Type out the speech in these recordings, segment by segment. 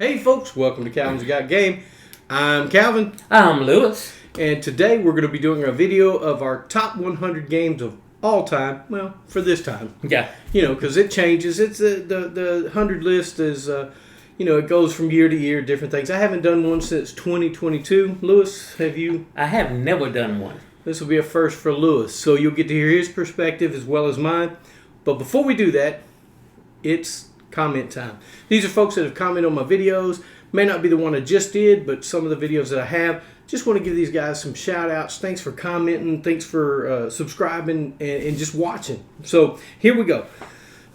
Hey folks, welcome to Calvin's Got Game. I'm Calvin. I'm Lewis. And today we're going to be doing a video of our top 100 games of all time. Well, for this time. Yeah. You know, because it changes. It's the 100 list is, it goes from year to year, different things. I haven't done one since 2022. Lewis, have you? I have never done one. This will be a first for Lewis. So you'll get to hear his perspective as well as mine. But before we do that, it's comment time. These are folks that have commented on my videos. May not be the one I just did, but some of the videos that I have. Just want to give these guys some shout outs. Thanks for commenting. Thanks for subscribing and just watching. So here we go.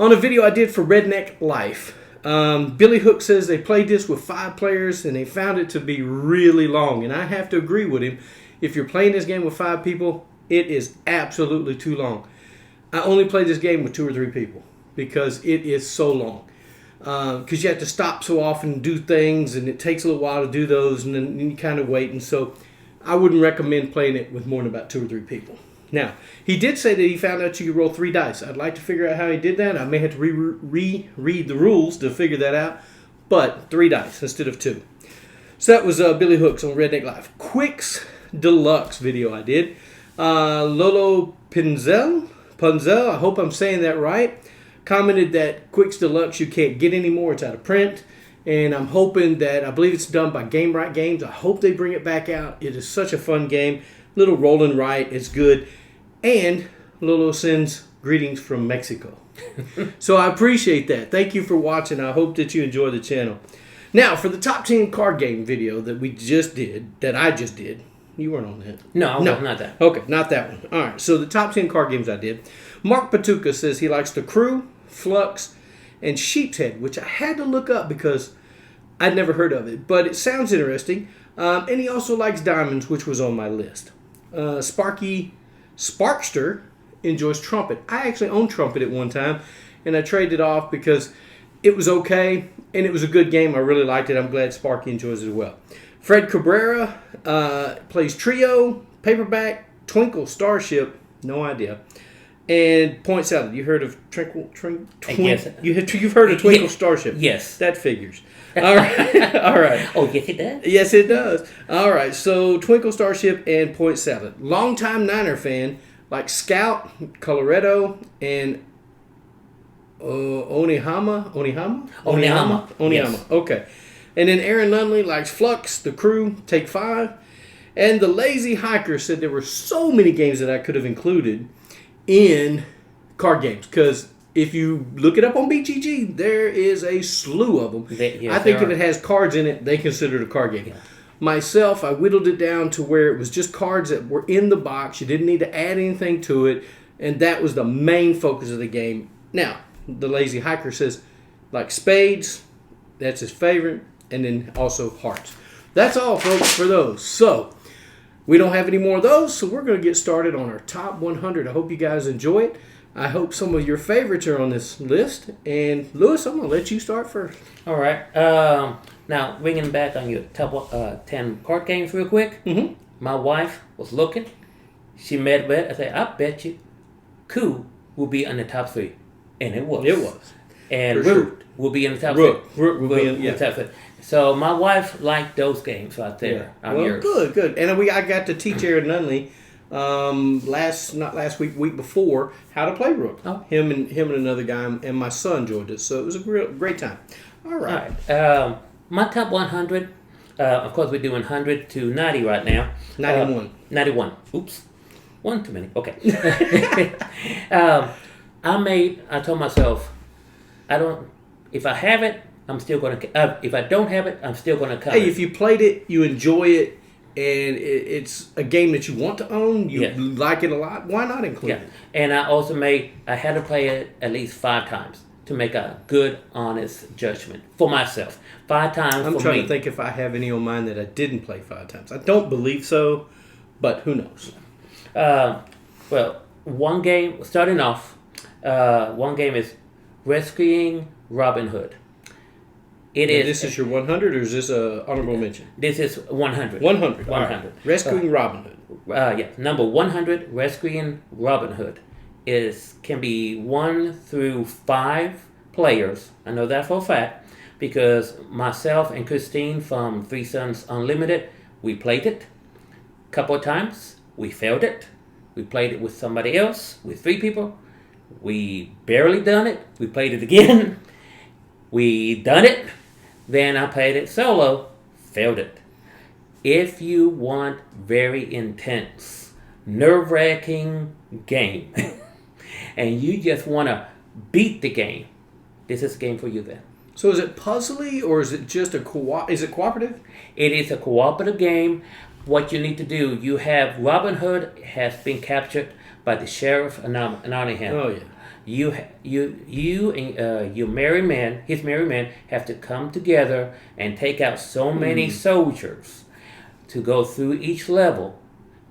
On a video I did for Redneck Life, Billy Hook says they played this with 5 players and they found it to be really long. And I have to agree with him. If you're playing this game with 5 people, it is absolutely too long. I only play this game with 2 or 3 people because it is so long. Because you have to stop so often and do things, and it takes a little while to do those, and then you kind of wait. And so I wouldn't recommend playing it with more than about 2 or 3 people. Now, he did say that he found out you could roll 3 dice. I'd like to figure out how he did that. I may have to reread the rules to figure that out, but 3 dice instead of 2. So that was Billy Hooks on Redneck Life. Quick's Deluxe video I did. Lolo Punzel, I hope I'm saying that right, commented that Quick's Deluxe you can't get anymore. It's out of print. And I'm hoping that, I believe it's done by Game Right Games. I hope they bring it back out. It is such a fun game. Little rolling right. It's good. And Lolo sends greetings from Mexico. So I appreciate that. Thank you for watching. I hope that you enjoy the channel. Now, for the top 10 card game video that we just did, that I just did. You weren't on that. No, not that. Okay, not that one. All right, so the top 10 card games I did. Mark Patuka says he likes The Crew, Flux, and Sheep's Head, which I had to look up because I'd never heard of it. But it sounds interesting. And he also likes Diamonds, which was on my list. Sparky Sparkster enjoys Trumpet. I actually owned Trumpet at one time, and I traded it off because it was okay, and it was a good game. I really liked it. I'm glad Sparky enjoys it as well. Fred Cabrera plays Trio, Paperback, Twinkle, Starship, no idea, and Point Salad. You heard of Yes. You've heard of Twinkle Starship? Yes. That figures. All right. All right. Oh, yes, it does? Yes, it does. All right, so Twinkle Starship and Point Salad. Longtime Niner fan like Scout, Colorado, and Onihama. Yes. Okay. And then Aaron Nunley likes Flux, The Crew, Take 5. And the Lazy Hiker said there were so many games that I could have included in card games. Because if you look it up on BGG, there is a slew of them. I think if it has cards in it, they consider it a card game. Yeah. Myself, I whittled it down to where it was just cards that were in the box. You didn't need to add anything to it. And that was the main focus of the game. Now, the Lazy Hiker says, like Spades, that's his favorite. And then also Hearts. That's all, folks, for those. So, we don't have any more of those, so we're going to get started on our top 100. I hope you guys enjoy it. I hope some of your favorites are on this list. And, Lewis, I'm going to let you start first. All right. Now, bringing back on your top 10 card games real quick. Mm-hmm. My wife was looking. She made a bet. I said, I bet you Coup will be in the top 3. And it was. It was. And Root will be in the top 3. Root will be in the top 3. So my wife liked those games right there. Yeah. Well, good. And I got to teach Aaron Nunley not last week, week before, how to play Rook. Oh. Him and another guy, and my son joined us. So it was a great time. All right. My top 100. Of course, we're doing 100 to 90 right now. 91. 91. Oops. One too many. Okay. I told myself, if I have it, I'm still going to. If I don't have it, I'm still going to cover. Hey, if you played it, you enjoy it, and it's a game that you want to own, you like it a lot, why not include it? And I also I had to play it at least 5 times to make a good, honest judgment for myself. 5 times for me. I'm trying to think if I have any on mine that I didn't play 5 times. I don't believe so, but who knows? Well, one game, starting off, one game is Rescuing Robin Hood. This is your 100, or is this a honorable mention? This is 100. 100. 100. Right. Rescuing Robin Hood. Number 100, Rescuing Robin Hood, can be 1 through 5 players. I know that for a fact. because myself and Christine from Three Sons Unlimited, we played it a couple of times. We failed it. We played it with somebody else, with 3 people. We barely done it. We played it again. We done it. Then I played it solo. Failed it. If you want very intense, nerve-wracking game, and you just want to beat the game, this is a game for you then. So is it puzzly or is it just is it cooperative? It is a cooperative game. What you need to do, you have Robin Hood has been captured by the sheriff of Nottingham. Oh yeah. You and your merry man, his merry men, have to come together and take out so many soldiers to go through each level.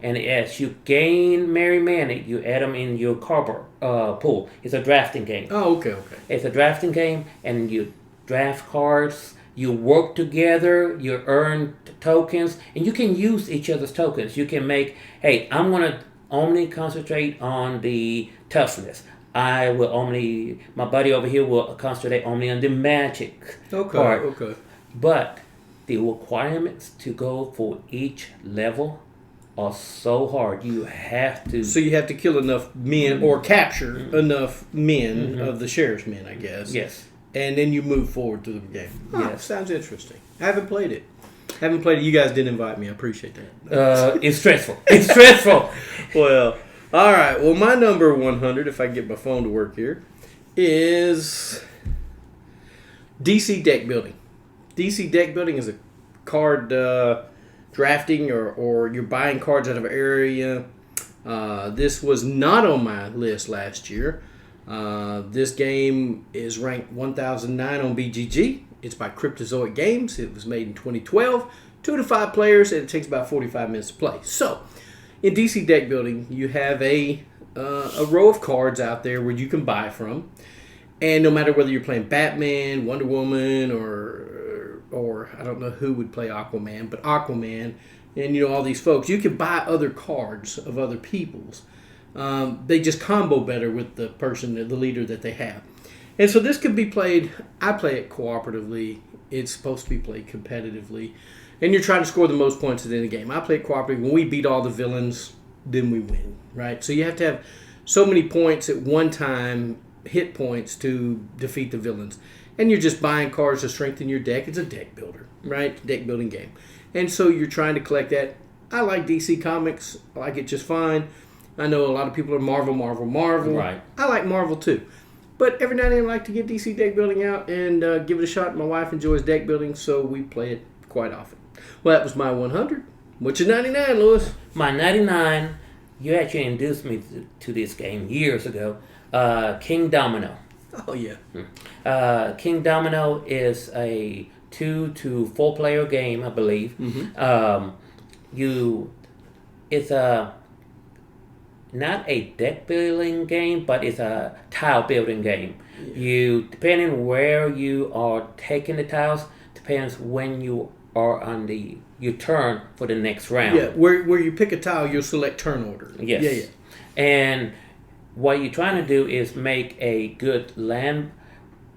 And as you gain merry men, you add them in your card pool. It's a drafting game. Oh, okay. It's a drafting game, and you draft cards. You work together. You earn tokens, and you can use each other's tokens. You can make, hey, I'm gonna only concentrate on the toughness. My buddy over here will concentrate only on the magic part. Okay. But the requirements to go for each level are so hard. You have to. So you have to kill enough men or capture enough men of the sheriff's men, I guess. Yes. And then you move forward through the game. Yes. Sounds interesting. I haven't played it. You guys didn't invite me. I appreciate that. It's stressful. It's stressful. Well, all right. Well, my number 100, if I can get my phone to work here, is DC deck building. DC deck building is a card drafting or you're buying cards out of an area. This was not on my list last year. This game is ranked 1009 on BGG. It's by Cryptozoic Games. It was made in 2012. 2 to 5 players, and it takes about 45 minutes to play. So, in DC deck building, you have a row of cards out there where you can buy from. And no matter whether you're playing Batman, Wonder Woman, or I don't know who would play Aquaman, but Aquaman, and all these folks, you can buy other cards of other people's. They just combo better with the person, the leader that they have. And so this could be played, I play it cooperatively. It's supposed to be played competitively. And you're trying to score the most points at the end of the game. I play it cooperatively. When we beat all the villains, then we win, right? So you have to have so many points at one time, hit points, to defeat the villains. And you're just buying cards to strengthen your deck. It's a deck builder, right? Deck building game. And so you're trying to collect that. I like DC Comics. I like it just fine. I know a lot of people are Marvel. Right. I like Marvel too. But every now and then I like to get DC deck building out and give it a shot. My wife enjoys deck building, so we play it quite often. Well, that was my 100. What's your 99, Lewis? My 99, you actually introduced me to this game years ago, King Domino. Oh, yeah. King Domino is a 2 to 4 player game, I believe. Mm-hmm. It's not a deck building game, but it's a tile building game. Yeah. Depending where you are taking the tiles, depends when you are on your turn for the next round. Yeah, where you pick a tile, you'll select turn order. Yes. Yeah. And what you're trying to do is make a good land.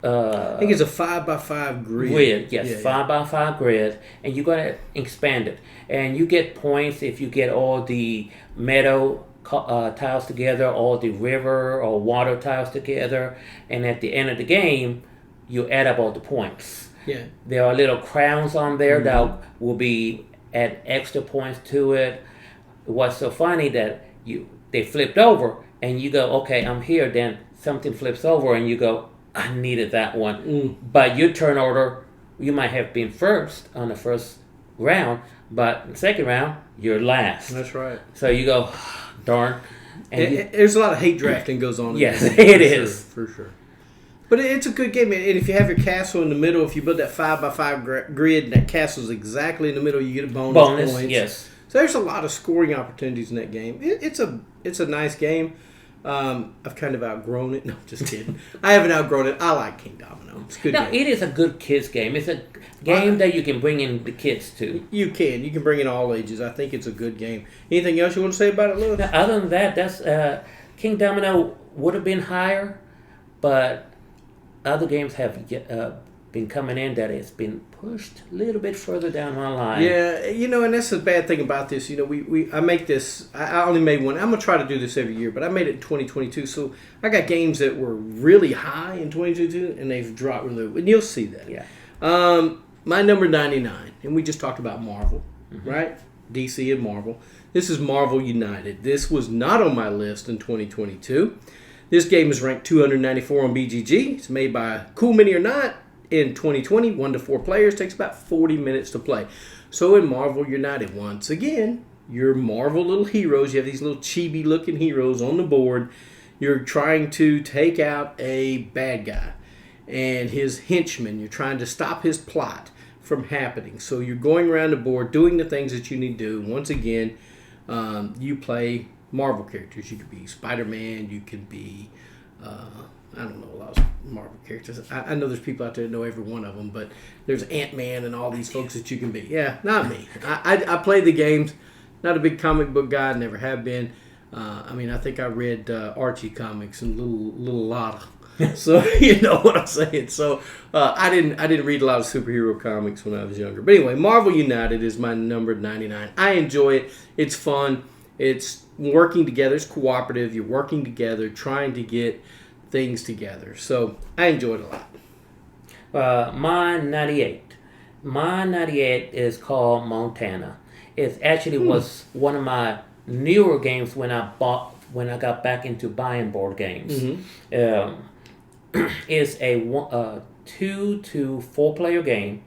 I think it's a 5x5 grid. Yes, 5x5 grid, and you gotta expand it, and you get points if you get all the meadow tiles together, all the river or water tiles together, and at the end of the game, you add up all the points. Yeah, there are little crowns on there that will be add extra points to it. What's so funny that they flipped over, and you go, okay, I'm here. Then something flips over, and you go, I needed that one. But your turn order, you might have been first on the first round, but in the second round, you're last. That's right. So you go, darn. And there's a lot of hate drafting goes on. Yes, it is. For sure. But it's a good game. And if you have your castle in the middle, if you build that 5x5 grid and that castle's exactly in the middle, you get a bonus points. Yes. So there's a lot of scoring opportunities in that game. It's a nice game. I've kind of outgrown it. No, just kidding. I haven't outgrown it. I like King Domino. It's a good game. It is a good kids game. It's a game that you can bring in the kids to. You can bring in all ages. I think it's a good game. Anything else you want to say about it, Lewis? Now, other than that, that's King Domino would have been higher, but other games have been coming in that it's been pushed a little bit further down my line. Yeah, and that's the bad thing about this. I make this. I only made one. I'm gonna try to do this every year, but I made it in 2022. So I got games that were really high in 2022, and they've dropped really low. And you'll see that. Yeah. My number 99, and we just talked about Marvel, right? DC and Marvel. This is Marvel United. This was not on my list in 2022. This game is ranked 294 on BGG. It's made by Cool Mini or Not. In 2020, 1 to 4 players, takes about 40 minutes to play. So in Marvel United, once again, your Marvel little heroes, you have these little chibi looking heroes on the board. You're trying to take out a bad guy and his henchmen. You're trying to stop his plot from happening. So you're going around the board doing the things that you need to do. Once again, you play Marvel characters. You could be Spider-Man, you could be... I don't know a lot of Marvel characters. I know there's people out there that know every one of them, but there's Ant-Man and all these folks that you can be. Yeah, not me. I play the games. Not a big comic book guy. Never have been. I think I read Archie comics and little Lotta. So you know what I'm saying. So I didn't read a lot of superhero comics when I was younger. But anyway, Marvel United is my number 99. I enjoy it. It's fun. It's working together. It's cooperative. You're working together, trying to get things together. So I enjoyed it a lot. My 98. My 98 is called Montana. It actually was one of my newer games when I got back into buying board games. It's a 2 to 4 player game.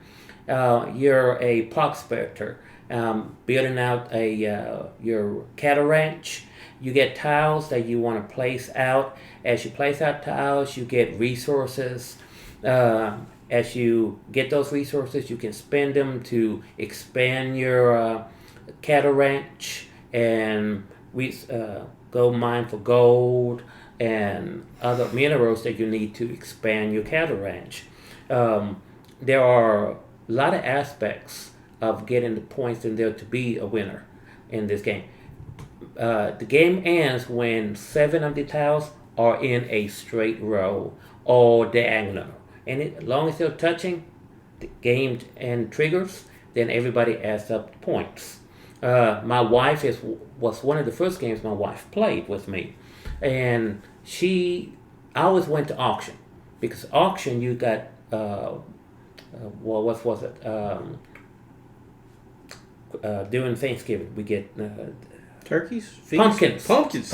You're a prospector, building out your cattle ranch. You get tiles that you want to place out. As you place out tiles, you get resources. As you get those resources, you can spend them to expand your cattle ranch and go mine for gold and other minerals that you need to expand your cattle ranch. There are a lot of aspects of getting the points in there to be a winner in this game. The game ends when 7 of the tiles are in a straight row or diagonal. And as long as they're touching the game and triggers, then everybody adds up points. My wife was one of the first games my wife played with me. And I always went to auction. Because auction, you got, what was it? During Thanksgiving, we get... Turkeys? Feast? Pumpkins.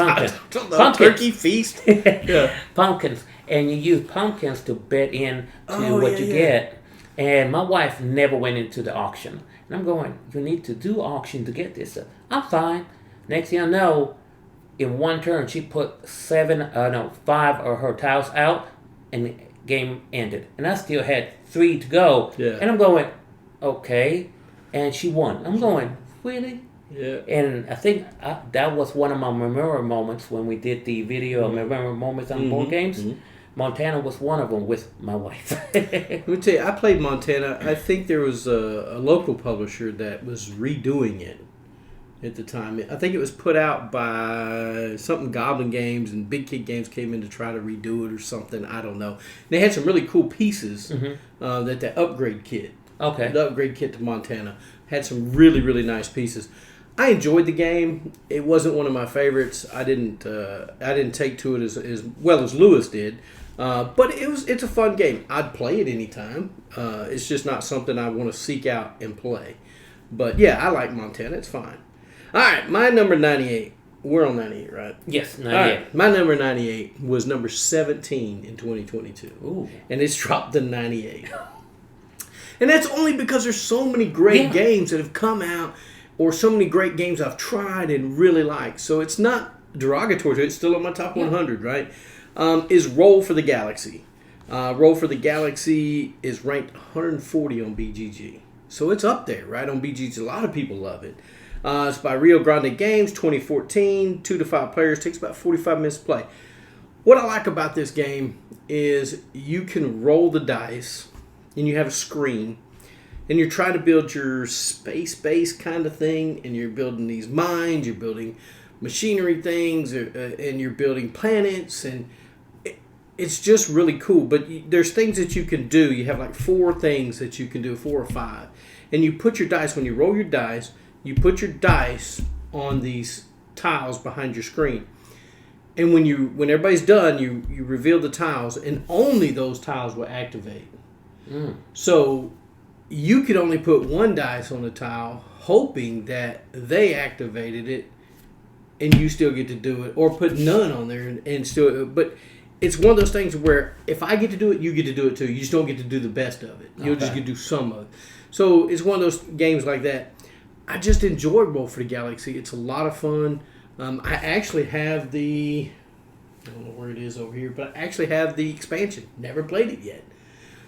Turkey feast? Yeah. Pumpkins. And you use pumpkins to bet in to what you get. And my wife never went into the auction. And I'm going, you need to do auction to get this. I'm fine. Next thing I know, in one turn, she put 5 of her tiles out, and the game ended. And I still had 3 to go. Yeah. And I'm going, okay. And she won. I'm going, really? Yeah. And I think that was one of my memorable moments when we did the video of memorable moments on board games. Montana was one of them with my wife. Let me tell you, I played Montana. I think there was a local publisher that was redoing it at the time. I think it was put out by something Goblin Games, and Big Kid Games came in to try to redo it or something. I don't know. They had some really cool pieces that the upgrade kit. Okay. The upgrade kit to Montana had some really, really nice pieces. I enjoyed the game. It wasn't one of my favorites. I didn't take to it as well as Lewis did, but it's a fun game. I'd play it anytime. It's just not something I want to seek out and play. But yeah, I like Montana. It's fine. All right, my number 98. We're on 98, right? Yes, 98. All right, my number 98 was number 17 in 2022. Ooh. And it's dropped to 98. And that's only because there's so many great games that have come out, or so many great games I've tried and really like. So it's not derogatory to it. It's still on my top 100, right? Is Roll for the Galaxy. Roll for the Galaxy is ranked 140 on BGG. So it's up there, right, on BGG. A lot of people love it. It's by Rio Grande Games, 2014, 2 to 5 players. Takes about 45 minutes to play. What I like about this game is you can roll the dice, and you have a screen, and you're trying to build your space-based kind of thing, and you're building these mines, you're building machinery things, and you're building planets, and it's just really cool. But there's things that you can do. You have like 4 things that you can do, 4 or 5. And you put your dice, when you roll your dice, you put your dice on these tiles behind your screen. And when everybody's done, you reveal the tiles, and only those tiles will activate. So you could only put 1 dice on the tile, hoping that they activated it, and you still get to do it, or put none on there and still. But it's one of those things where if I get to do it, you get to do it too. You just don't get to do the best of it. You'll just get to do some of it. So it's one of those games like that. I just enjoy Roll for the Galaxy. It's a lot of fun. I actually have I don't know where it is over here, but I actually have the expansion. Never played it yet.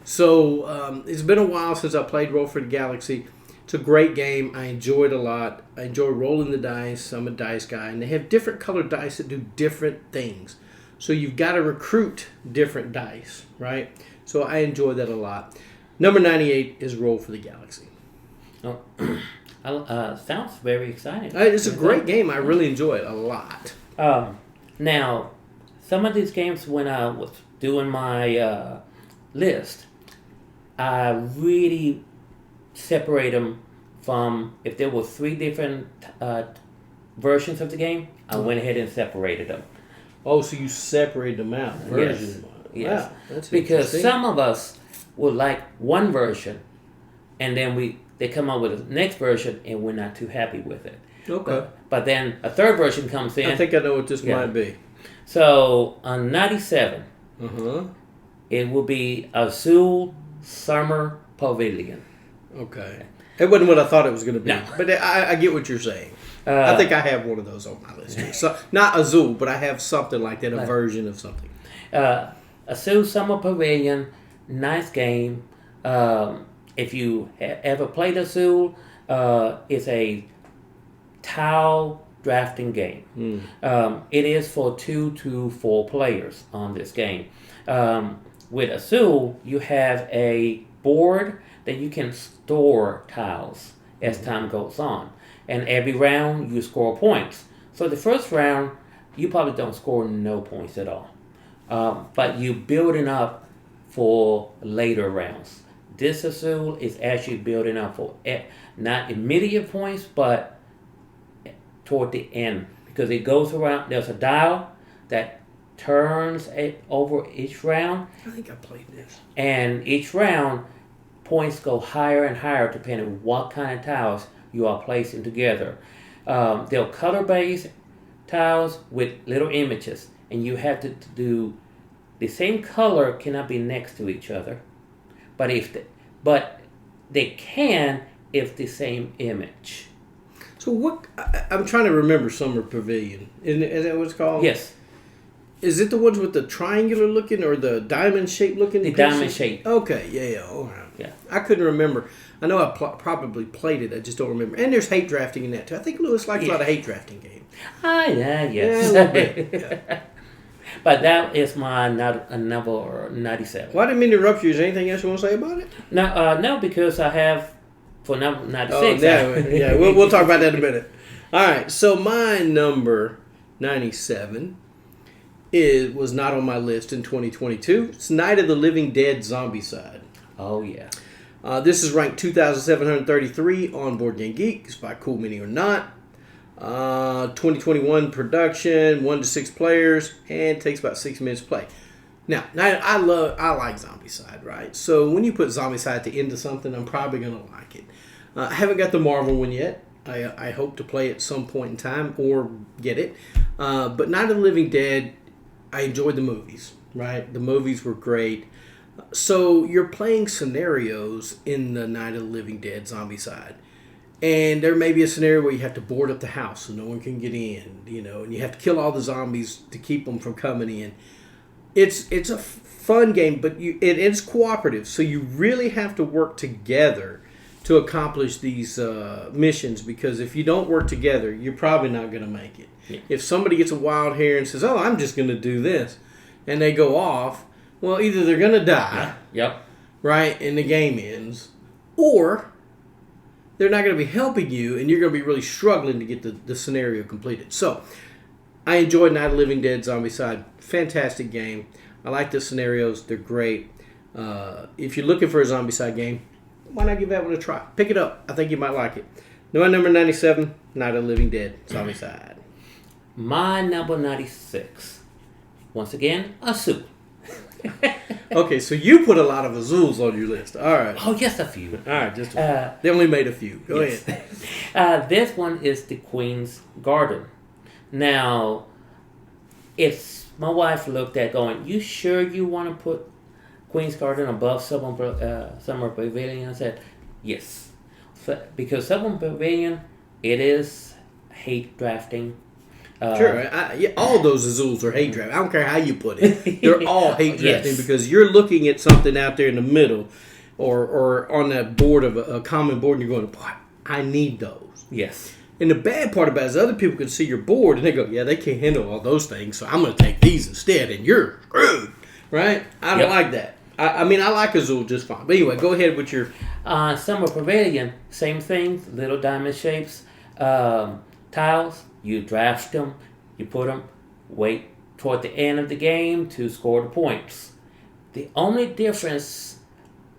So it's been a while since I played Roll for the Galaxy. It's a great game. I enjoy it a lot. I enjoy rolling the dice. I'm a dice guy. And they have different colored dice that do different things. So you've got to recruit different dice, right? So I enjoy that a lot. Number 98 is Roll for the Galaxy. Oh, sounds very exciting. It's a great game. I really enjoy it a lot. Now, some of these games, when I was doing my list, I really separate them from, if there were 3 different versions of the game, I went ahead and separated them. Oh, so you separated them out. Yes. Wow, that's because interesting. some of us would like one version, and then they come up with the next version, and we're not too happy with it. Okay. But then a third version comes in. I think I know what this might be. So on 97, it will be Azul Summer Pavilion. Okay. It wasn't what I thought it was going to be. No. But I get what you're saying. I think I have one of those on my list here. So, not Azul, but I have something like that, a version of something. Azul Summer Pavilion, nice game. If you ever played Azul, it's a tile drafting game. It is for 2 to 4 players on this game. With Azul, you have a board that you can store tiles as time goes on. And every round, you score points. So the first round, you probably don't score no points at all. But you building up for later rounds. This Azul is actually building up for not immediate points, but toward the end. Because it goes around, there's a dial that turns it over each round. I think I played this. And each round, points go higher and higher depending on what kind of tiles you are placing together. They're color-based tiles with little images, and you have to do the same color cannot be next to each other, but they can if the same image. So what? I'm trying to remember Summer Pavilion. Is that what it's called? Yes. Is it the ones with the triangular looking or the diamond shaped looking? The pieces? diamond shape. Okay, yeah. All right. Yeah. I couldn't remember. I know I probably played it. I just don't remember. And there's hate drafting in that too. I think Lewis likes a lot of hate drafting games. Yeah, yes. Yeah, a little bit. Yeah. But that is my number 97. Well, I didn't mean to interrupt you. Is there anything else you want to say about it? No, because I have for number 96. Oh, yeah. We'll talk about that in a minute. All right. So my number 97 was not on my list in 2022. It's Night of the Living Dead Zombicide. Oh, yeah. This is ranked 2,733 on Board Game Geek. It's by Cool Mini or Not. 2021 production, 1 to 6 players, and takes about 6 minutes to play. Now I like Zombicide, right? So when you put Zombicide at the end of something, I'm probably gonna like it. I haven't got the Marvel one yet. I hope to play it at some point in time or get it. But Night of the Living Dead, I enjoyed the movies, right? The movies were great. So you're playing scenarios in the Night of the Living Dead Zombicide. And there may be a scenario where you have to board up the house so no one can get in, and you have to kill all the zombies to keep them from coming in. It's a fun game, but it's cooperative, so you really have to work together to accomplish these missions, because if you don't work together, you're probably not going to make it. Yeah. If somebody gets a wild hair and says, I'm just going to do this, and they go off, well, either they're going to die, right, and the game ends, or they're not going to be helping you, and you're going to be really struggling to get the scenario completed. So, I enjoyed Night of the Living Dead Zombicide. Fantastic game. I like the scenarios. They're great. If you're looking for a zombicide game, why not give that one a try? Pick it up. I think you might like it. My number 97, Night of the Living Dead, Zombicide. My number 96. Once again, a zoo. Okay, so you put a lot of Azules on your list. All right. Oh, just a few. All right, just they only made a few. Go ahead. This one is the Queen's Garden. Now, it's my wife looked at going, you sure you want to put Queen's Garden above Summer Pavilion? I said, yes. Because Summer Pavilion, it is hate drafting. Sure, all those Azules are hate drafting. I don't care how you put it. They're all hate drafting because you're looking at something out there in the middle or on that board of a common board and you're going, boy, I need those. Yes. And the bad part about it is other people can see your board and they go, yeah, they can't handle all those things, so I'm going to take these instead and you're screwed. Right? I don't like that. I mean, I like Azul just fine. But anyway, go ahead with your... Summer Pavilion, same thing, little diamond shapes. Tiles, you draft them, you put them, wait toward the end of the game to score the points. The only difference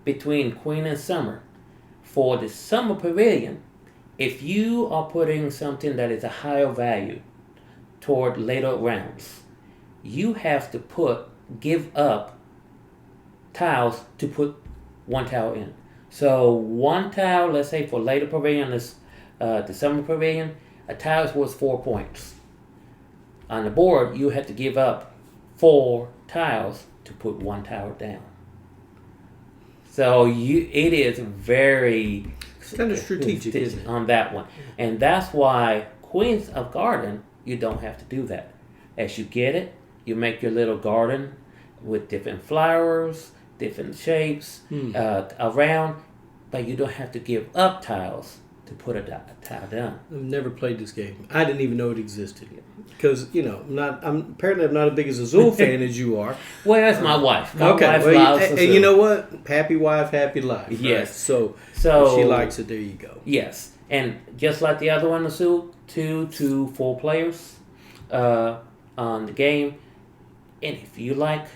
between Queen and Summer, for the Summer Pavilion, if you are putting something that is a higher value toward later rounds, you have to give up tiles to put one tile in. So one tile, let's say for later pavilion is the Summer Pavilion, a tile is worth 4 points. On the board, you have to give up 4 tiles to put one tile down. So it is very... It's kind of strategic, isn't it? On that one. And that's why Queens of Garden, you don't have to do that. As you get it, you make your little garden with different flowers, different shapes around, but you don't have to give up tiles to put a tile down. I've never played this game. I didn't even know it existed because I'm apparently not as big as Azul fan as you are. Well, that's my wife. My okay, wife loves Azul. And you know what? Happy wife, happy life. Yes. Right? So if she likes it. There you go. Yes, and just like the other one, Azul, 2 to 4 players on the game, and if you like,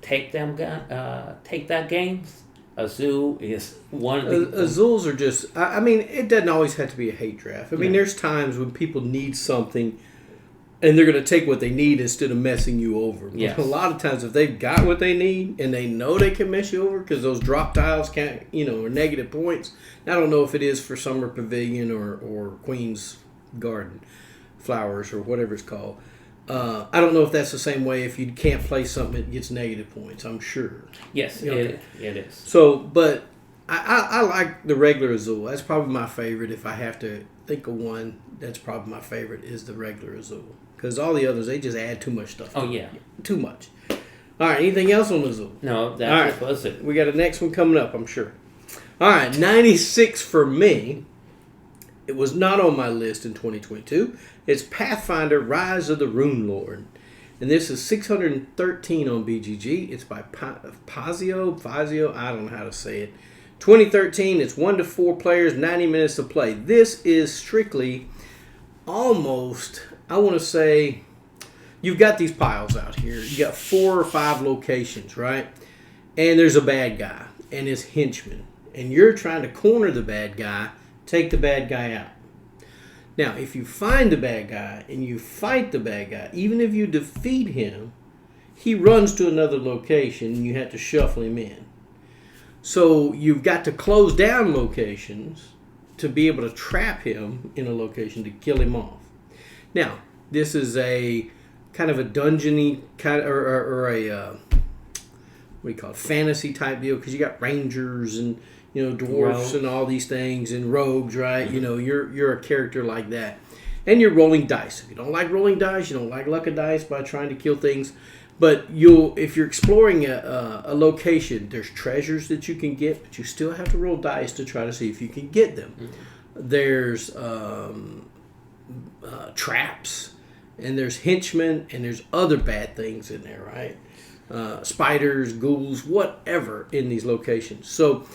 take that games. Azul is one of the... Azules are just... I mean, it doesn't always have to be a hate draft. I mean, there's times when people need something and they're going to take what they need instead of messing you over. Yes. A lot of times if they've got what they need and they know they can mess you over because those drop tiles can't, are negative points. I don't know if it is for Summer Pavilion or Queen's Garden Flowers or whatever it's called. I don't know if that's the same way if you can't play something that gets negative points. I'm sure. Yes, it is. So, but I like the regular Azul. That's probably my favorite. If I have to think of one, that's probably my favorite is the regular Azul. Because all the others, they just add too much stuff. Oh, yeah. Too much. All right, anything else on Azul? No, that's was it. We got a next one coming up, I'm sure. All right, 96 for me. It was not on my list in 2022. It's Pathfinder Rise of the Rune Lord. And this is 613 on BGG. It's by Fazio, I don't know how to say it. 2013, it's 1 to 4 players, 90 minutes to play. This is strictly almost, I want to say, you've got these piles out here. You got 4 or 5 locations, right? And there's a bad guy and his henchmen. And you're trying to corner the bad guy, take the bad guy out. Now, if you find the bad guy and you fight the bad guy, even if you defeat him, he runs to another location and you have to shuffle him in. So you've got to close down locations to be able to trap him in a location to kill him off. Now, this is a kind of a dungeony kind of, or a what do you call it, fantasy type deal because you got rangers and dwarfs and all these things and rogues, right? Mm-hmm. You're a character like that. And you're rolling dice. If you don't like rolling dice, you don't like luck of dice by trying to kill things. But if you're exploring a location, there's treasures that you can get, but you still have to roll dice to try to see if you can get them. Mm-hmm. There's traps, and there's henchmen, and there's other bad things in there, right? Spiders, ghouls, whatever in these locations. So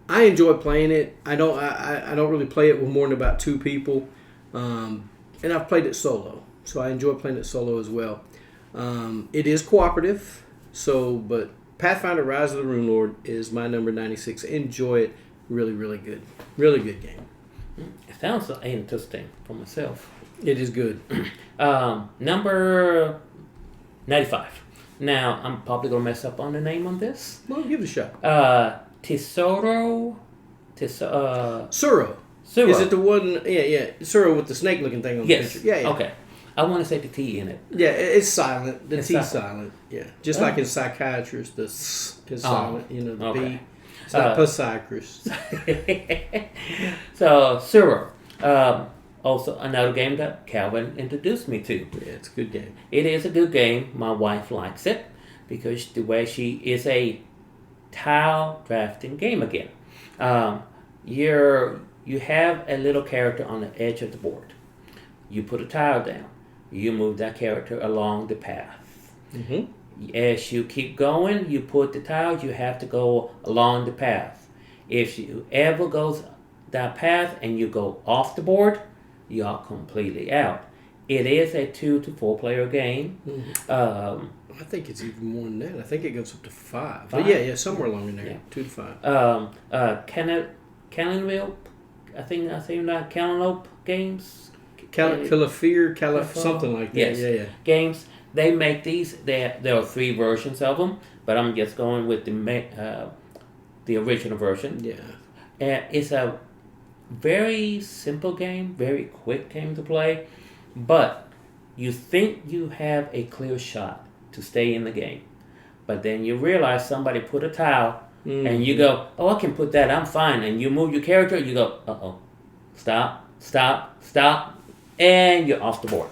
I enjoy playing it. I don't really play it with more than about 2 people, and I've played it solo, so I enjoy playing it solo as well. It is cooperative, So, but Pathfinder: Rise of the Rune Lord is my number 96. Enjoy it. Really, really good. Really good game. It sounds interesting for myself. It is good. Number 95. Now, I'm probably going to mess up on the name on this. Well, give it a shot. Tesoro? Suro. Suro. Is it the one? Yeah. Suro with the snake-looking thing on the picture. Yeah. Okay. I want to say the T in it. Yeah, it's silent. The It's T's silent. silent. Yeah. Just like in psychiatrist, the S is silent. You know, the okay. P. It's like psychiatrist. So, Suro. Also, another game that Calvin introduced me to. Yeah, it's a good game. It is a good game. My wife likes it because the way she is a tile drafting game again. You have a little character on the edge of the board. You put a tile down. You move that character along the path. Mm-hmm. As you keep going, you put the tiles. You have to go along the path. If you ever goes that path and you go off the board, you are completely out. It is a 2 to 4 player game. Mm-hmm. I think it's even more than that. I think it goes up to 5. But 5? yeah, somewhere along in there. Yeah. 2 to 5. Cantaloupe. I think that Cantaloupe games. Calipher, something like that. Yes. Yeah. Games. They make these. There are 3 versions of them, but I'm just going with the original version. Yeah. And it's a very simple game, very quick game to play, but you think you have a clear shot to stay in the game, but then you realize somebody put a tile, and you go, oh, I can put that, I'm fine, and you move your character, you go, uh-oh, stop, and you're off the board.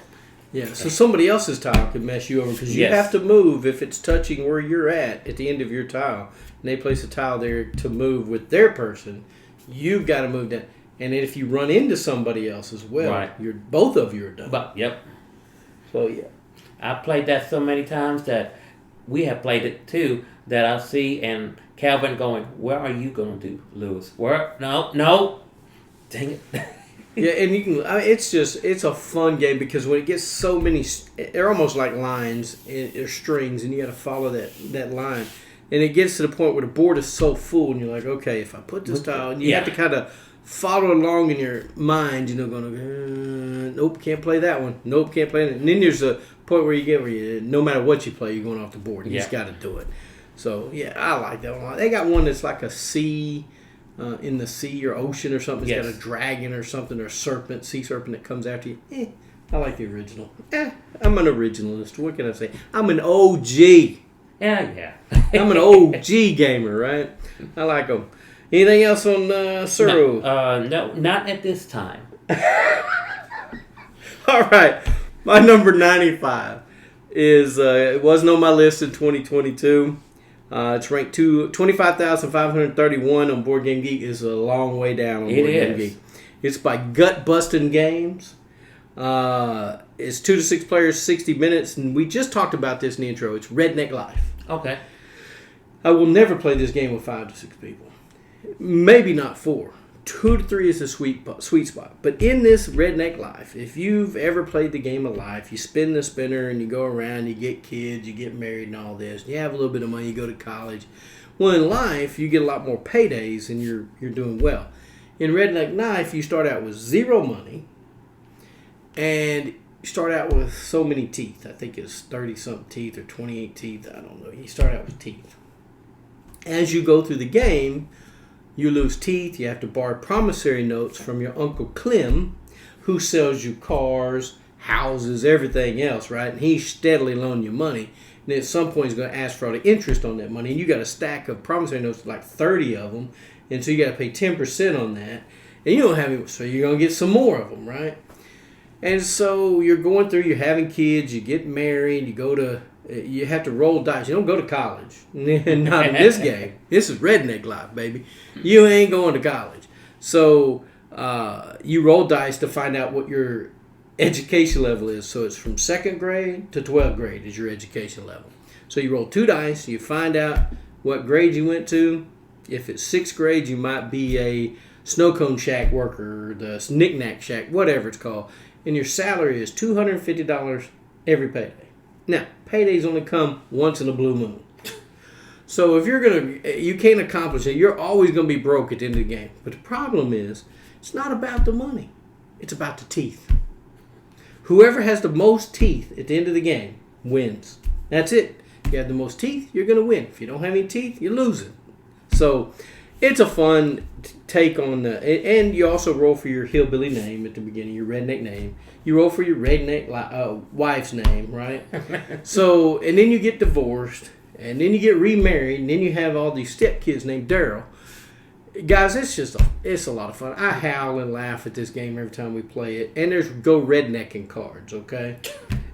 Yeah, so somebody else's tile could mess you over because you Yes. have to move if it's touching where you're at the end of your tile, and they place a tile there to move with their person. You've got to move down, and then if you run into somebody else as well, Right. both of you are done. But yep, So yeah, I played that so many times that we have played it too. That I see and Calvin going, "Where are you going to do, Lewis? Where? No, dang it." yeah, and you can. It's a fun game because when it gets so many, they're almost like lines or strings, and you got to follow that line. And it gets to the point where the board is so full, and you're like, okay, if I put this tile, and you have to kind of follow along in your mind, going, nope, can't play that one. Nope, can't play that. And then there's a point where no matter what you play, you're going off the board. You just got to do it. So, yeah, I like that one. They got one that's like a sea, in the sea or ocean or something. It's got a dragon or something, or a serpent, sea serpent that comes after you. I like the original. I'm an originalist. What can I say? I'm an OG. Yeah. I'm an OG gamer, right? I like them. Anything else on Suro? No, not at this time. All right. My number 95 is, it wasn't on my list in 2022. It's ranked 25,531 on Board Game Geek. Is a long way down on Board Game Geek. It's by Gut Bustin' Games. It's 2 to 6 players, 60 minutes, and we just talked about this in the intro. It's Redneck Life. Okay. I will never play this game with 5 to 6 people. Maybe not 4. 2 to 3 is a sweet spot. But in this Redneck Life, if you've ever played the game of life, you spin the spinner and you go around, you get kids, you get married and all this. You have a little bit of money, you go to college. Well, in life, you get a lot more paydays and you're doing well. In Redneck Life, you start out with 0 money and you start out with so many teeth. I think it's 30-something teeth or 28 teeth. I don't know. You start out with teeth. As you go through the game, you lose teeth. You have to borrow promissory notes from your Uncle Clem, who sells you cars, houses, everything else, right? And he's steadily loaning you money. And at some point, he's going to ask for all the interest on that money. And you got a stack of promissory notes, like 30 of them. And so you got to pay 10% on that. And you don't have any, so you're going to get some more of them, right? And so you're going through, you're having kids, you get married, you have to roll dice. You don't go to college. Not in this game. This is Redneck Life, baby. You ain't going to college. So you roll dice to find out what your education level is. So it's from 2nd grade to 12th grade is your education level. So you roll 2 dice. You find out what grade you went to. If it's 6th grade, you might be a snow cone shack worker, or the knick-knack shack, whatever it's called. And your salary is $250 every payday. Now, paydays only come once in a blue moon. So if you can't accomplish it, you're always gonna be broke at the end of the game. But the problem is, it's not about the money; it's about the teeth. Whoever has the most teeth at the end of the game wins. That's it. If you have the most teeth, you're gonna win. If you don't have any teeth, you're losing. So it's a fun take on and you also roll for your hillbilly name at the beginning, your redneck name. You roll for your redneck wife's name, right? So, and then you get divorced, and then you get remarried, and then you have all these stepkids named Daryl. Guys, it's a lot of fun. I howl and laugh at this game every time we play it. And there's go rednecking cards, okay?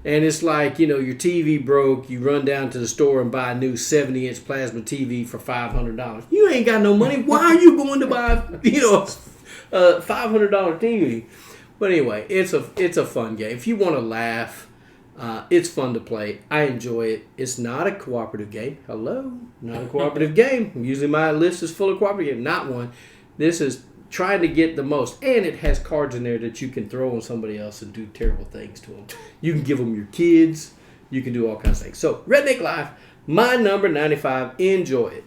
And it's like, your TV broke, you run down to the store and buy a new 70-inch plasma TV for $500. You ain't got no money. Why are you going to buy, a $500 TV? But anyway, it's a fun game. If you want to laugh, it's fun to play. I enjoy it. It's not a cooperative game. Hello? Not a cooperative game. Usually my list is full of cooperative games. Not one. This is trying to get the most. And it has cards in there that you can throw on somebody else and do terrible things to them. You can give them your kids. You can do all kinds of things. So, Redneck Life, my number 95. Enjoy it.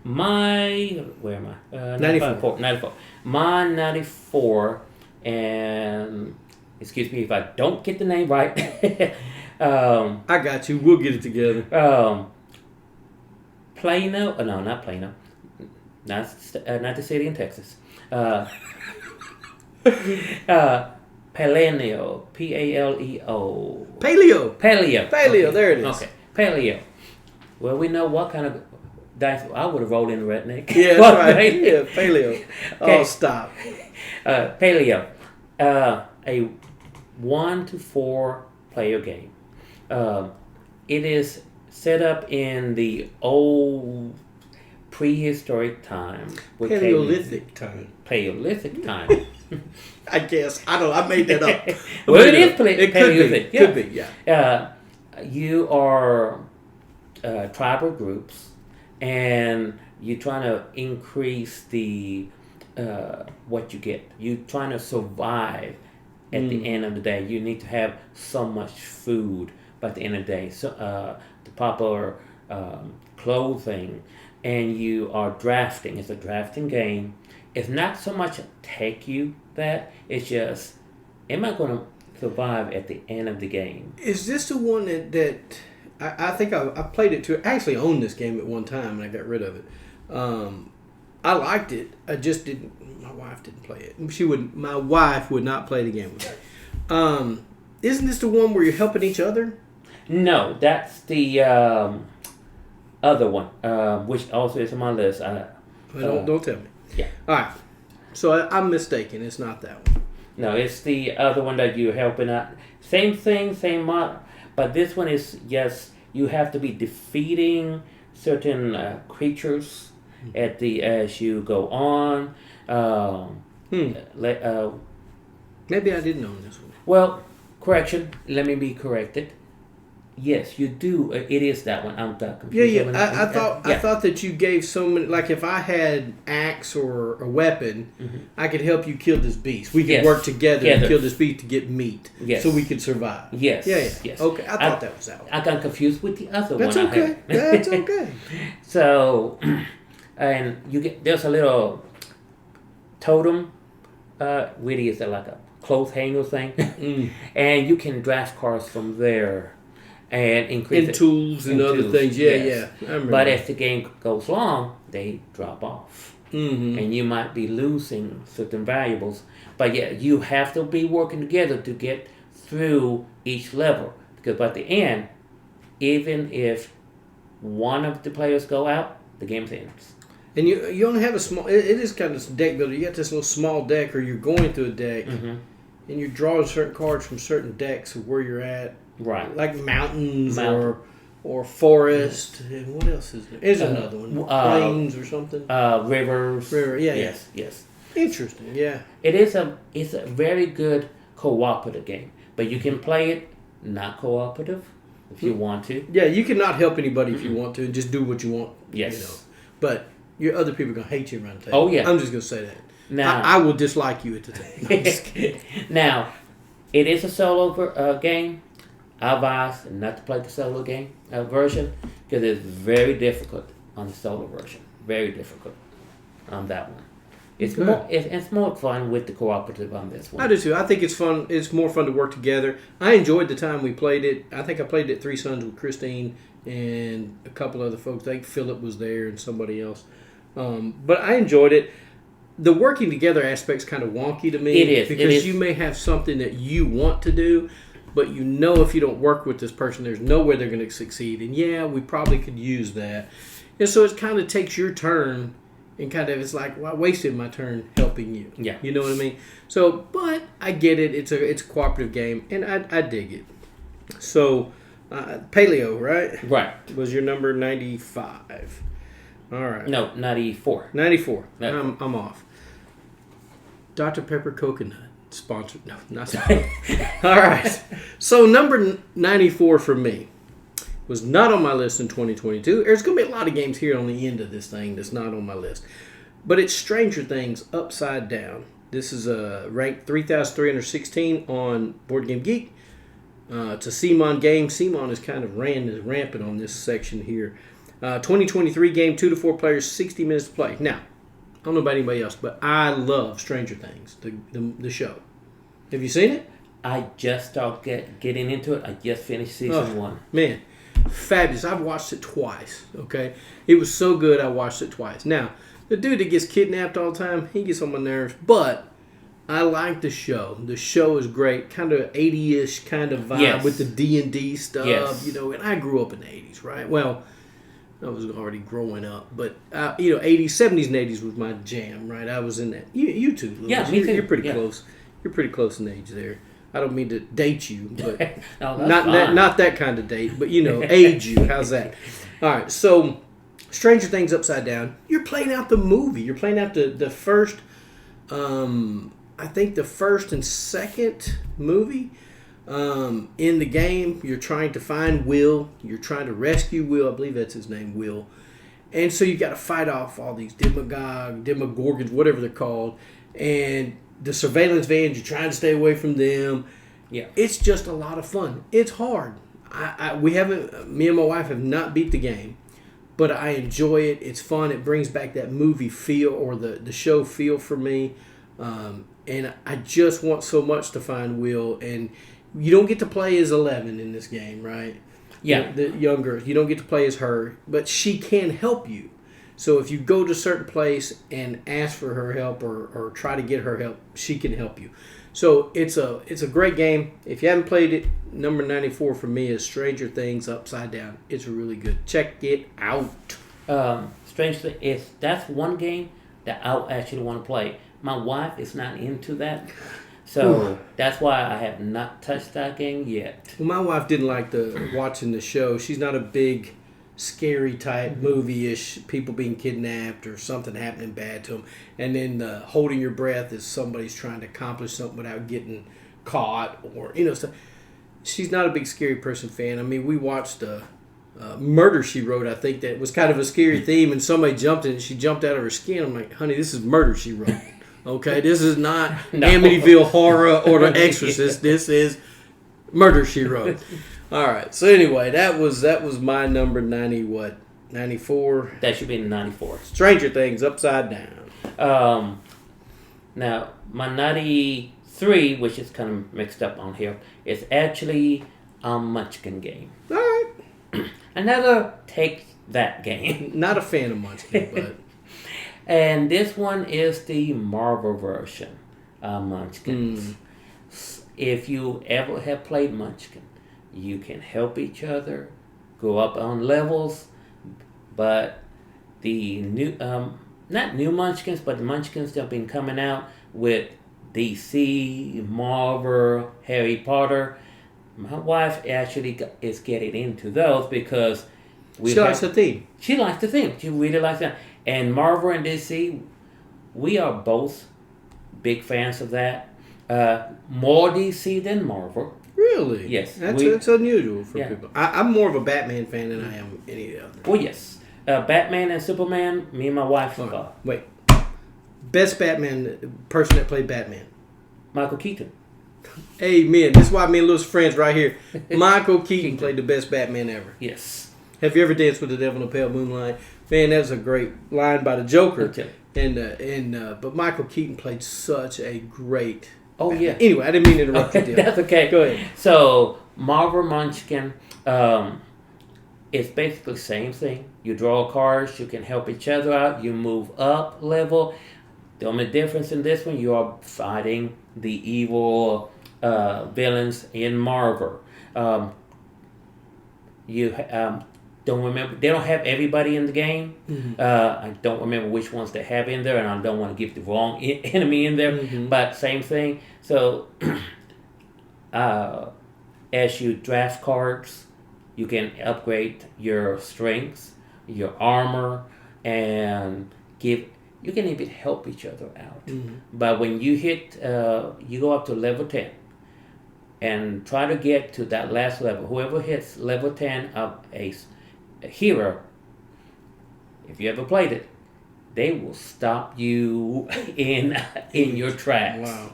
Where am I? 94. My 94, and excuse me if I don't get the name right. I got you. We'll get it together. Plano? No, not Plano. Not the city in Texas. Paleo. Paleo. Paleo. There it is. Okay. Paleo. Well, we know what kind of dice. I would have rolled in redneck. Yeah, that's right. Yeah, Paleo. Okay. Oh, stop. Paleo. A 1 to 4 player game. It is set up in the old prehistoric time. Paleolithic time. I guess. I don't know. I made that up. Well, it is Paleolithic. Could be, yeah. You are tribal groups, and you're trying to increase the what you get. You're trying to survive at the end of the day. You need to have so much food by the end of the day. So the proper clothing, and you are drafting. It's a drafting game. It's not so much take you that. It's just, am I going to survive at the end of the game? Is this the one that I think I played it too? I actually owned this game at one time and I got rid of it. I liked it. I just didn't. My wife didn't play it. My wife would not play the game with me. Isn't this the one where you're helping each other? No, that's the other one, which also is on my list. Don't tell me. Yeah. All right. So I'm mistaken. It's not that one. No, it's the other one that you're helping out. Same thing, same model. But this one is, yes, you have to be defeating certain creatures as you go on. Maybe I didn't own this one. Well, correction. Let me be corrected. Yes, you do. It is that one. I'm that confused. Yeah. I thought that you gave so many. Like if I had axe or a weapon, I could help you kill this beast. We could work together and kill this beast to get meat, so we could survive. Yes. Yes. Okay, I thought that was that one. I got confused with the other That's one. Okay. That's okay. So, and there's a little totem. Really, is like a clothes hanger thing, and you can draft cards from there. And increase tools and other things. Yeah. I remember. But as the game goes along, they drop off. And you might be losing certain valuables. But yeah, you have to be working together to get through each level. Because by the end, even if one of the players go out, the game ends. And you only have a small... It is kind of deck builder. You got this little small deck, or you're going through a deck, and you're drawing certain cards from certain decks of where you're at. Right. Like mountains or forest. And what else is there? Is another one? Plains or something? Rivers. Yeah. Yes. Interesting, yeah. It's a very good cooperative game. But you can play it not cooperative if you want to. Yeah, you cannot help anybody if you want to and just do what you want. Yes. But your other people are going to hate you around the table. Oh, yeah. I'm just going to say that. Now, I will dislike you at the table. Now, it is a solo game. I advise not to play the solo game version because it's very difficult on the solo version. Very difficult on that one. It's Okay. it's more fun with the cooperative on this one. I do too. I think it's fun. It's more fun to work together. I enjoyed the time we played it. I think I played it Three Sons with Christine and a couple other folks. I think Philip was there and somebody else. But I enjoyed it. The working together aspect's kind of wonky to me. It is. Because you may have something that you want to do, but you know if you don't work with this person, there's no way they're going to succeed. And yeah, we probably could use that. And so it kind of takes your turn and kind of, it's like, well, I wasted my turn helping you. Yeah. You know what I mean? So, but I get it. It's a cooperative game, and I dig it. So, Paleo, right? Right. Was your number 95. All right. No, 94. 94. No. I'm off. Dr. Pepper Coconut. Sponsored. No, not sponsored. All right. So, number 94 for me was not on my list in 2022. There's going to be a lot of games here on the end of this thing that's not on my list. But it's Stranger Things Upside Down. This is ranked 3,316 on Board Game Geek. It's a CMON game. CMON is kind of rampant on this section here. 2023 game, 2 to 4 players, 60 minutes to play. Now, I don't know about anybody else, but I love Stranger Things, the show. Have you seen it? I just started getting into it. I just finished season 1. Man, fabulous. I've watched it twice, okay? It was so good I watched it twice. Now, the dude that gets kidnapped all the time, he gets on my nerves, but I like the show. The show is great, kind of 80-ish kind of vibe with the D&D stuff, you know, and I grew up in the 80s, right? Well, I was already growing up, but, 80s, 70s and 80s was my jam, right? I was in that. You too, Louis. Yeah, me too. You're pretty close. You're pretty close in age there. I don't mean to date you, but No, not that kind of date, but age you. How's that? All right, so Stranger Things Upside Down. You're playing out the movie. You're playing out the first, I think the first and second movie in the game. You're trying to find Will. You're trying to rescue Will. I believe that's his name, Will. And so you got to fight off all these demogorgons, whatever they're called, and the surveillance vans, you're trying to stay away from them. Yeah. It's just a lot of fun. It's hard. Me and my wife have not beat the game, but I enjoy it. It's fun. It brings back that movie feel or the show feel for me. And I just want so much to find Will. And you don't get to play as 11 in this game, right? Yeah. The younger. You don't get to play as her, but she can help you. So if you go to a certain place and ask for her help or try to get her help, she can help you. So it's a great game. If you haven't played it, number 94 for me is Stranger Things Upside Down. It's really good. Check it out. Strangely, that's one game that I actually want to play. My wife is not into that, so that's why I have not touched that game yet. Well, my wife didn't like watching the show. She's not a big scary type movie-ish, people being kidnapped or something happening bad to them, and then holding your breath as somebody's trying to accomplish something without getting caught, or stuff. She's not a big scary person fan. I mean, we watched Murder, She Wrote. I think that was kind of a scary theme, and somebody jumped in and she jumped out of her skin. I'm like, honey, this is Murder, She Wrote. Okay, this is not Amityville Horror or The Exorcist. This is Murder, She Wrote. All right. So anyway, that was my number 94. That should be in 94. Stranger Things Upside Down. Now my 93, which is kind of mixed up on here, is actually a Munchkin game. All right. Another Take That game. Not a fan of Munchkin, but and this one is the Marvel version of Munchkins. If you ever have played Munchkin, you can help each other, go up on levels, but the new, not new Munchkins, but the Munchkins that have been coming out with DC, Marvel, Harry Potter, my wife actually is getting into those because she likes the theme. She likes the theme. She really likes that. And Marvel and DC, we are both big fans of that. More DC than Marvel. Really? Yes. That's unusual for people. I'm more of a Batman fan than I am any other. Well, yes. Batman and Superman, me and my wife. Right. Wait. Best Batman person that played Batman? Michael Keaton. Amen. This is why me and Lou's friends right here. Michael Keaton played the best Batman ever. Yes. Have you ever danced with the devil in a pale moonlight? Man, that's a great line by the Joker. Okay. But Michael Keaton played such a great. Oh, yeah. Anyway, I didn't mean to interrupt you. That's okay. Go ahead. So, Marvel Munchkin, it's basically the same thing. You draw cards, you can help each other out, you move up level. The only difference in this one, you are fighting the evil villains in Marvel. You don't remember, they don't have everybody in the game. Mm-hmm. I don't remember which ones they have in there, and I don't want to give the wrong enemy in there. Mm-hmm. But same thing. So as you draft cards, you can upgrade your strengths, your armor, and you can even help each other out. Mm-hmm. But when you hit, you go up to level 10 and try to get to that last level. Whoever hits level 10 of a hero, if you ever played it, they will stop you in your tracks. Wow.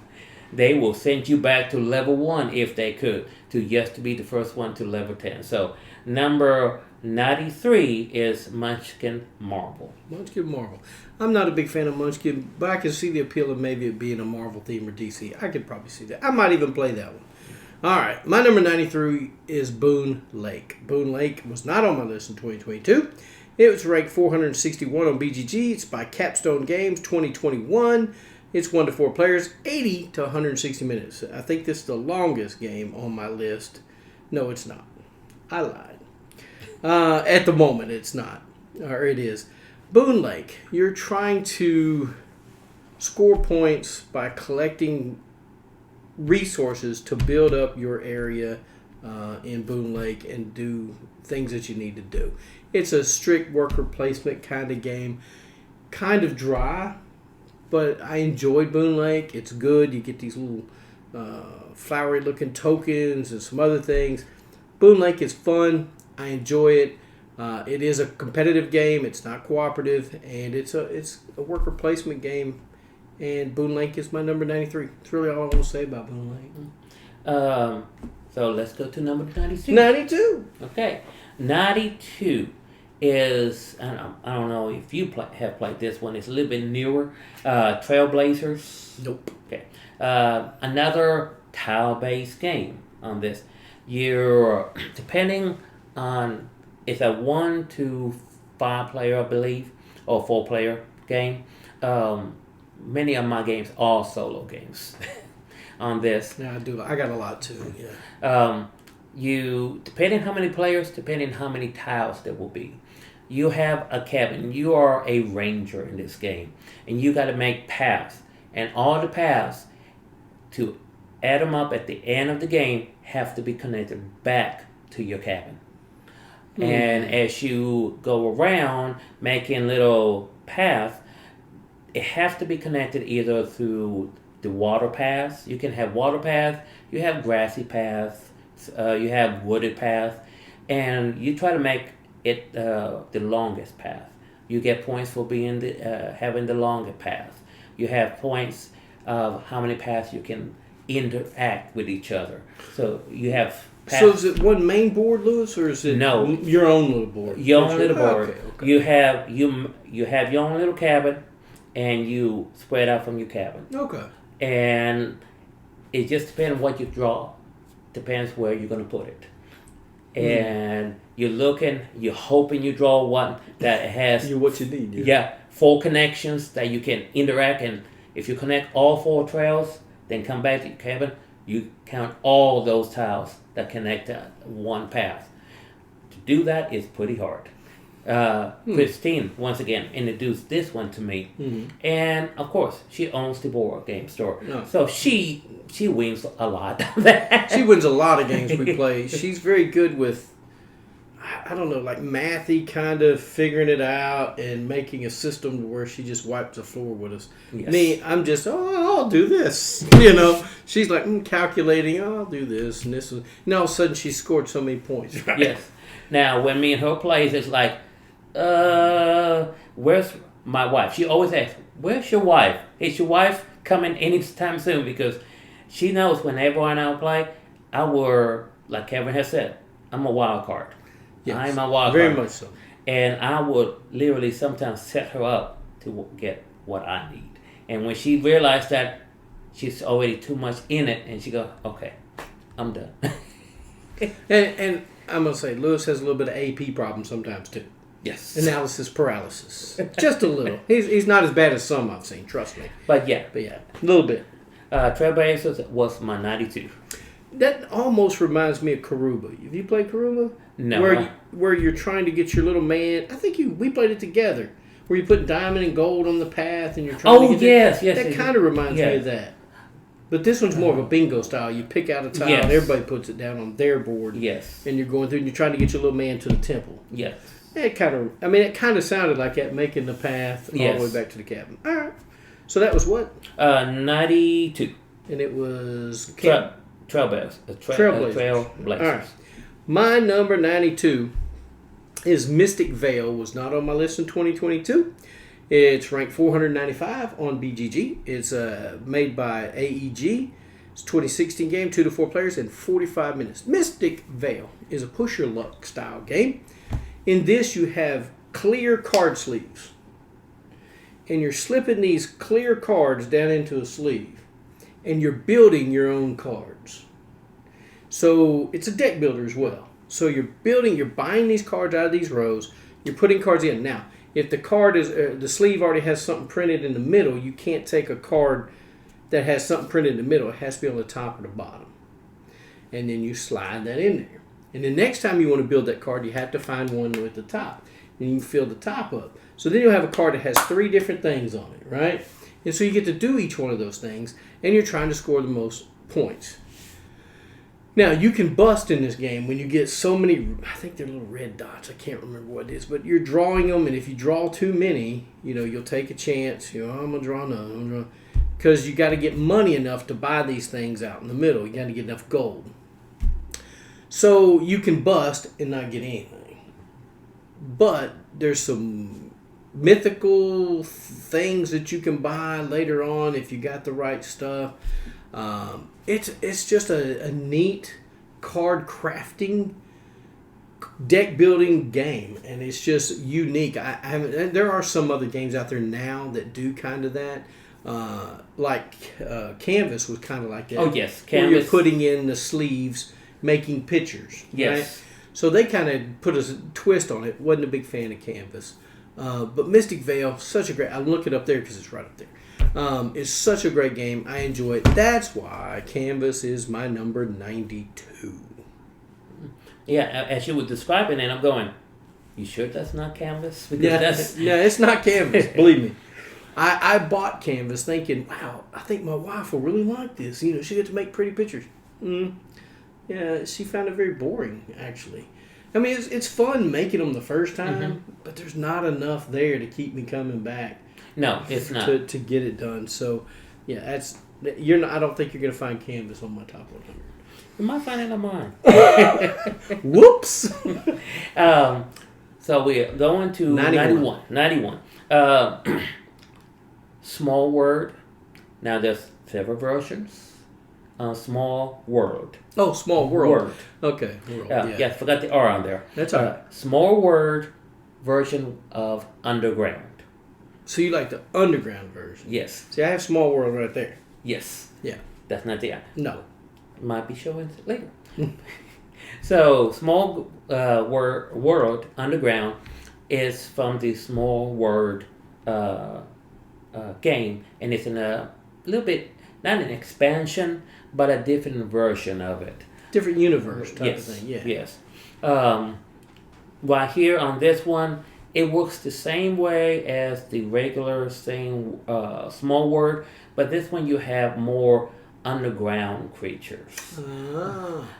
They will send you back to level 1 if they could, to be the first one to level 10. So number 93 is Munchkin Marvel. Munchkin Marvel. I'm not a big fan of Munchkin, but I can see the appeal of maybe it being a Marvel theme or DC. I could probably see that. I might even play that one. All right, my number 93 is Boone Lake. Boone Lake was not on my list in 2022. It was ranked 461 on BGG. It's by Capstone Games 2021. It's 1 to 4 players, 80 to 160 minutes. I think this is the longest game on my list. No, it's not. I lied. At the moment, it's not. Or it is. Boone Lake. You're trying to score points by collecting resources to build up your area in Boone Lake and do things that you need to do. It's a strict worker placement kind of game. Kind of dry, but I enjoyed Boone Lake. It's good. You get these little flowery looking tokens and some other things. Boone Lake is fun. I enjoy it. It is a competitive game. It's not cooperative, and it's a worker placement game. And Boone Lake is my number 93. That's really all I want to say about Boone Lake. So let's go to number 92. 92. Okay. 92 is, I don't know if you have played this one. It's a little bit newer. Trailblazers. Nope. Okay. Another tile-based game on this. You're, depending on, it's a 1 to 5 player, I believe, or 4 player game. Many of my games are solo games on this. Yeah, I do. I got a lot too. Yeah. You, depending how many players, depending how many tiles there will be, you have a cabin. You are a ranger in this game, and you got to make paths, and all the paths, to add them up at the end of the game, have to be connected back to your cabin. Mm. And as you go around making little paths, it has to be connected either through the water paths. You can have water paths, you have grassy paths, you have wooded paths, and you try to make it the longest path. You get points for being having the longer path. You have points of how many paths you can interact with each other. So you have paths. So is it one main board, Lewis, or is it your own little board? Your own little board. Okay. You have your own little cabin, and you spread out from your cabin. Okay. And it just depends on what you draw. Depends where you're going to put it. And you're hoping you draw one that has... what you need. Yeah, 4 connections that you can interact. And if you connect all 4 trails, then come back to your cabin, you count all those tiles that connect to one path. To do that is pretty hard. Christine, once again, introduced this one to me. Mm-hmm. And, of course, she owns the board game store. No. So she wins a lot. She wins a lot of games we play. She's very good with, I don't know, like mathy kind of figuring it out and making a system where she just wipes the floor with us. Yes. Me, I'm just, I'll do this. She's like calculating, I'll do this and this. And all of a sudden she scored so many points. Right? Yes. Now, when me and her plays, it's like, where's my wife? She always asks, where's your wife? Is your wife coming anytime soon? Because she knows whenever I now play, I will, like Kevin has said, I'm a wild card. Yes, I'm a wild very card. much so. And I would literally sometimes set her up to get what I need. And when she realized that she's already too much in it, and she go, okay, I'm done. And I'm gonna say Lewis has a little bit of AP problem sometimes too. Yes. Analysis paralysis, just a little. He's not as bad as some I've seen. Trust me. But yeah, a little bit. Trailblazers was my 92. That almost reminds me of Karuba. Have you played Karuba? No. Where you're trying to get your little man. I think we played it together. Where you put diamond and gold on the path, and you're trying to get yes. That kind of reminds me of that. But this one's more of a bingo style. You pick out a tile, and everybody puts it down on their board. Yes. And you're going through, and you're trying to get your little man to the temple. Yes. It kind of sounded like that, making the path all the way back to the cabin. All right. So that was what? 92. And it was Trailblazers. Trailblazers. All right. My number 92 is Mystic Veil. Was not on my list in 2022. It's ranked 495 on BGG. It's made by AEG. It's a 2016 game, 2 to 4 players in 45 minutes. Mystic Veil is a push your luck style game. In this, you have clear card sleeves. And you're slipping these clear cards down into a sleeve. And you're building your own cards. So it's a deck builder as well. So you're buying these cards out of these rows. You're putting cards in. Now, if the card is the sleeve already has something printed in the middle, you can't take a card that has something printed in the middle. It has to be on the top or the bottom. And then you slide that in there. And the next time you want to build that card, you have to find one with the top. And you can fill the top up. So then you'll have a card that has 3 different things on it, right? And so you get to do each one of those things, and you're trying to score the most points. Now, you can bust in this game when you get so many, I think they're little red dots. I can't remember what it is. But you're drawing them, and if you draw too many, you'll take a chance. I'm going to draw another. Because you got to get money enough to buy these things out in the middle. You got to get enough gold. So you can bust and not get anything. But there's some mythical things that you can buy later on if you got the right stuff. It's just a neat card crafting, deck building game, and it's just unique. There are some other games out there now that do kind of that. Canvas was kind of like that. Oh yes, Canvas. Where you're putting in the sleeves, making pictures. Yes. Right? So they kind of put a twist on it. Wasn't a big fan of Canvas. But Mystic Veil, such a great... I'll look it up there because it's right up there. It's such a great game. I enjoy it. That's why Canvas is my number 92. Yeah, as you were describing it, I'm going, you sure that's not Canvas? Because it's not Canvas. Believe me. I bought Canvas thinking, wow, I think my wife will really like this. She gets to make pretty pictures. Yeah, she found it very boring, actually. I mean, it's fun making them the first time, but there's not enough there to keep me coming back. No, it's not. To get it done. So, yeah, I don't think you're going to find Canvas on my top 100. You might find it on mine. Whoops. So we're going to 91. Small Word. Now, there's several versions. Small World. Oh, Small World. Okay. World, yeah, forgot the R on there. That's all right. Small Word version of Underground. So you like the Underground version? Yes. See, I have Small World right there. Yes. Yeah. That's not the No. Might be showing later. So, Small World Underground is from the Small World game, and it's in a little bit, not an expansion, but a different version of it. Different universe type of thing, yeah. Yes. While here on this one, it works the same way as the regular Small World, but this one you have more underground creatures.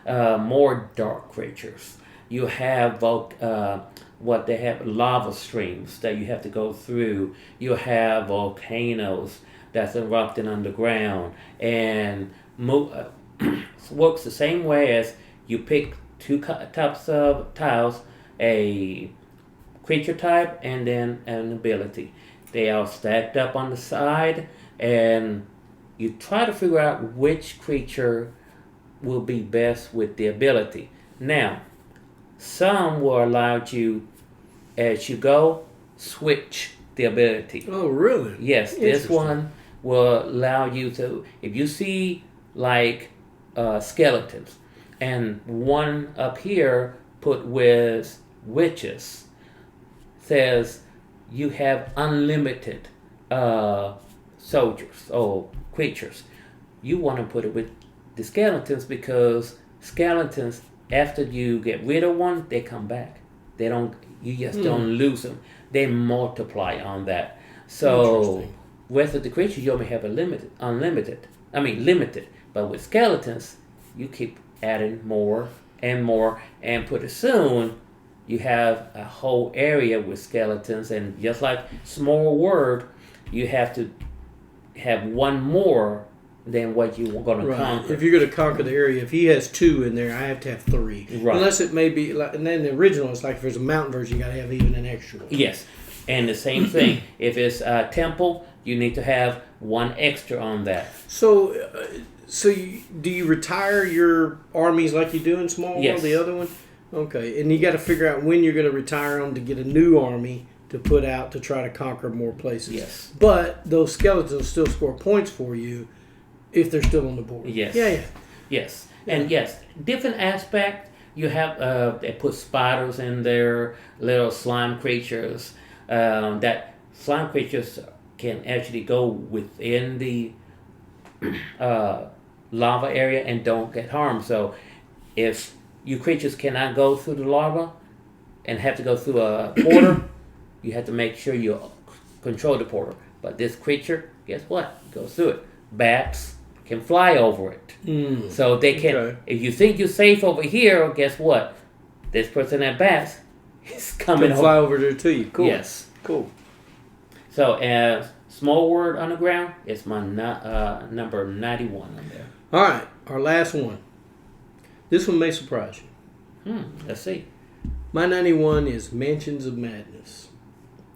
More dark creatures. You have what they have, lava streams that you have to go through. You have volcanoes that's erupting underground, and works the same way as you pick 2 types of tiles, a creature type and then an ability. They are stacked up on the side, and you try to figure out which creature will be best with the ability. Now, Some will allow you, as you go, switch the ability. Oh, really? Yes, this one will allow you to, if you see like skeletons, and one up here put with witches says you have unlimited soldiers or creatures. You want to put it with the skeletons because skeletons, after you get rid of one, they come back. They don't. You just don't lose them. They multiply on that. So rest of the creatures you only have limited. But with skeletons, you keep adding more and more, and pretty soon you have a whole area with skeletons. And just like small world, you have to have one more than what you were going to conquer. If you're going to conquer the area, if he has 2 in there, I have to have 3. Right. Unless it may be, like, and then the original, it's like if there's a mountain version, you got to have even an extra one. Yes. And the same thing. If it's a temple, you need to have 1 extra on that. So, do you retire your armies like you do in Small World, Yes. the other one? Okay. And you got to figure out when you're going to retire them to get a new army to put out to try to conquer more places. Yes. But those skeletons still score points for you if they're still on the board. Yes. Yeah. Yes. And yes, different aspect. You have they put spiders in there, little slime creatures. That slime creatures can actually go within the lava area and don't get harmed. So if you creatures cannot go through the lava and have to go through a portal, you have to make sure you control the portal. But this creature, guess what? Goes through it. Bats can fly over it. So they can, if you think you're safe over here, guess what? This person at bats is coming fly over there to you. Cool. Yes. Cool. So as Small World Underground, it's my number 91 on there. All right, our last one. This one may surprise you. Let's see. My 91 is Mansions of Madness.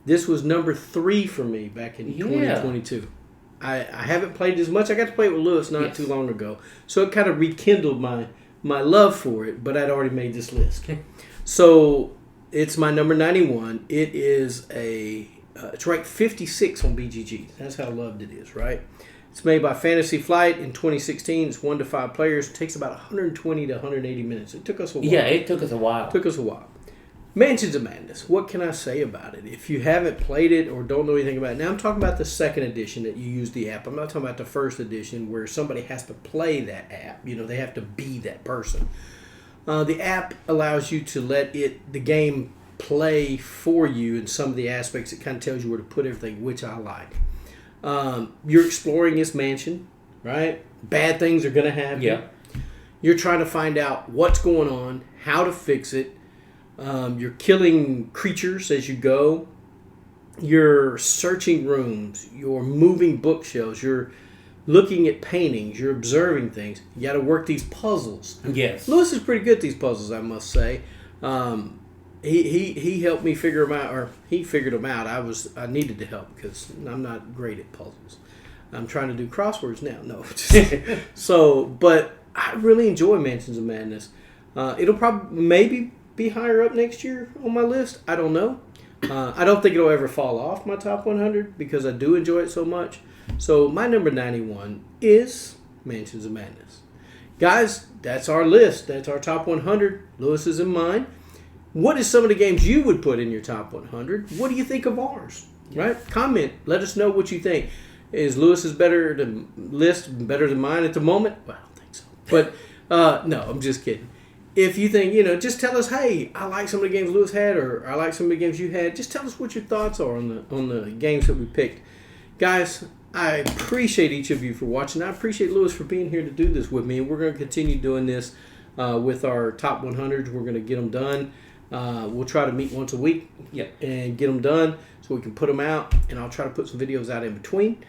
This was number 3 for me back in 2022. I haven't played as much. I got to play it with Lewis not too long ago. So it kind of rekindled my love for it, but I'd already made this list. So it's my number 91. It is it's ranked 56 on BGG. That's how loved it is, right? It's made by Fantasy Flight in 2016. It's 1 to 5 players. It takes about 120 to 180 minutes. It took us a while. Yeah, it took us a while. Mansions of Madness. What can I say about it? If you haven't played it or don't know anything about it, now I'm talking about the 2nd edition that you use the app. I'm not talking about the 1st edition where somebody has to play that app. You know, they have to be that person. The app allows you to let the game play for you in some of the aspects. It kind of tells you where to put everything, which I like. You're exploring this mansion, right? Bad things are going to happen. Yeah. You're trying to find out what's going on, how to fix it. You're killing creatures as you go. You're searching rooms. You're moving bookshelves. You're looking at paintings. You're observing things. You got to work these puzzles. Yes. Lewis is pretty good at these puzzles, I must say. He helped me figure them out, or he figured them out. I needed to help because I'm not great at puzzles. I'm trying to do crosswords now. No. But I really enjoy Mansions of Madness. It'll probably maybe be higher up next year on my list. I don't know. I don't think it'll ever fall off my top 100 because I do enjoy it so much. So my number 91 is Mansions of Madness. Guys, that's our list. That's our top 100. Lewis is in mine. What is some of the games you would put in your top 100? What do you think of ours? Right? Comment. Let us know what you think. Is Lewis's list better than mine at the moment? Well, I don't think so. But no, I'm just kidding. If you think, just tell us, hey, I like some of the games Lewis had, or I like some of the games you had. Just tell us what your thoughts are on the games that we picked. Guys, I appreciate each of you for watching. I appreciate Lewis for being here to do this with me. And we're going to continue doing this with our top 100s. We're going to get them done. We'll try to meet once a week and get them done so we can put them out. And I'll try to put some videos out in between.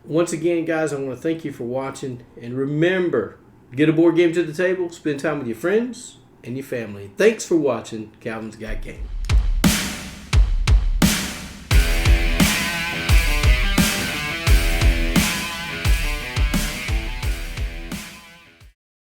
Once again, guys, I want to thank you for watching. And remember, get a board game to the table, spend time with your friends and your family. Thanks for watching Calvin's Got Game.